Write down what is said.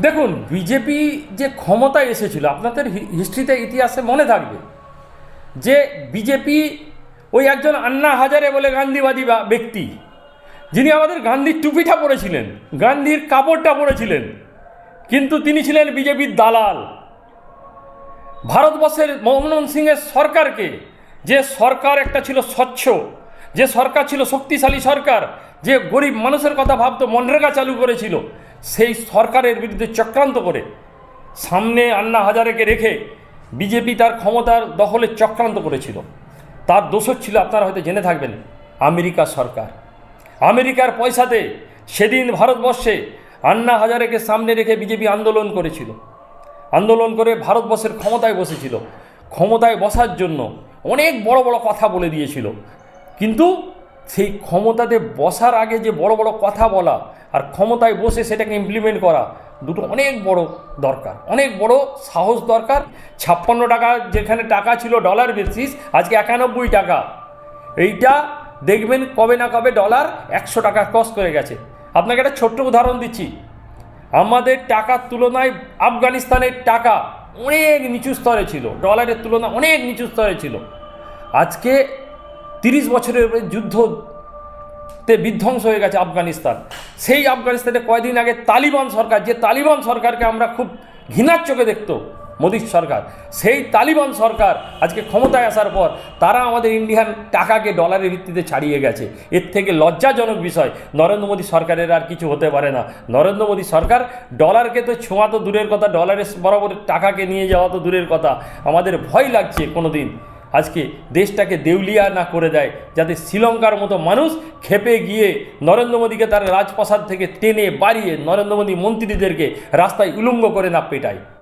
দেখুন, বিজেপি যে ক্ষমতায় এসেছিল, আপনাদের হিস্ট্রিতে ইতিহাসে মনে থাকবে যে বিজেপি ওই একজন আন্না হাজারে বলে গান্ধীবাদী ব্যক্তি, যিনি আমাদের গান্ধীর টুপিটা পরেছিলেন, গান্ধীর কাপড়টা পরেছিলেন, কিন্তু তিনি ছিলেন বিজেপির দালাল। ভারতবর্ষের মনমোহন সিংয়ের সরকারকে, যে সরকার একটা ছিল স্বচ্ছ, যে সরকার ছিল শক্তিশালী সরকার, যে গরিব মানুষের কথা ভাবতো, মনরেগা চালু করেছিল, সেই সরকারের বিরুদ্ধে চক্রান্ত করে সামনে আন্না হাজারেকে রেখে বিজেপি তার ক্ষমতার দখলের চক্রান্ত করেছিল। তার দোষর ছিল, আপনারা হয়তো জেনে থাকবেন, আমেরিকা সরকার। আমেরিকার পয়সাতে সেদিন ভারতবর্ষে আন্না হাজারেকে সামনে রেখে বিজেপি আন্দোলন করেছিল, আন্দোলন করে ভারতবর্ষের ক্ষমতায় বসেছিল। ক্ষমতায় বসার জন্য অনেক বড় বড় কথা বলে দিয়েছিল, কিন্তু সেই ক্ষমতাতে বসার আগে যে বড় বড় কথা বলা আর ক্ষমতায় বসে সেটাকে ইমপ্লিমেন্ট করা, দুটো অনেক বড় দরকার, অনেক বড় সাহস দরকার। 56 টাকা যেখানে টাকা ছিল ডলার বেসিস, আজকে 91 টাকা। এইটা দেখবেন কবে না কবে ডলার 100 টাকা ক্রস করে গেছে। আপনাকে একটা ছোট্ট উদাহরণ দিচ্ছি, আমাদের টাকার তুলনায় আফগানিস্তানের টাকা অনেক নিচু স্তরে ছিল, ডলারের তুলনায় অনেক নিচু স্তরে ছিল। আজকে 30 বছরের যুদ্ধতে বিধ্বংস হয়ে গেছে আফগানিস্তান। সেই আফগানিস্তানে কয়েকদিন আগে তালিবান সরকার, যে তালিবান সরকারকে আমরা খুব ঘৃণার চোখে দেখতো মোদির সরকার, সেই তালিবান সরকার আজকে ক্ষমতায় আসার পর তারা আমাদের ইন্ডিয়ান টাকাকে ডলারের ভিত্তিতে ছাড়িয়ে গেছে। এর থেকে লজ্জাজনক বিষয়। নরেন্দ্র মোদী সরকারের আর কিছু হতে পারে না। নরেন্দ্র মোদী সরকার ডলারকে তো ছোঁয়া তো দূরের কথা, ডলারের বরাবর টাকাকে নিয়ে যাওয়া তো দূরের কথা। আমাদের ভয় লাগছে কোনো দিন আজকে দেশটাকে দেউলিয়া না করে দেয়, যাতে শ্রীলঙ্কার মতো মানুষ খেপে গিয়ে নরেন্দ্র মোদীকে তার রাজপ্রাসাদ থেকে টেনে বাড়িয়ে নরেন্দ্র মোদী মন্ত্রীদেরকে রাস্তায় উলঙ্গ করে না পেটায়।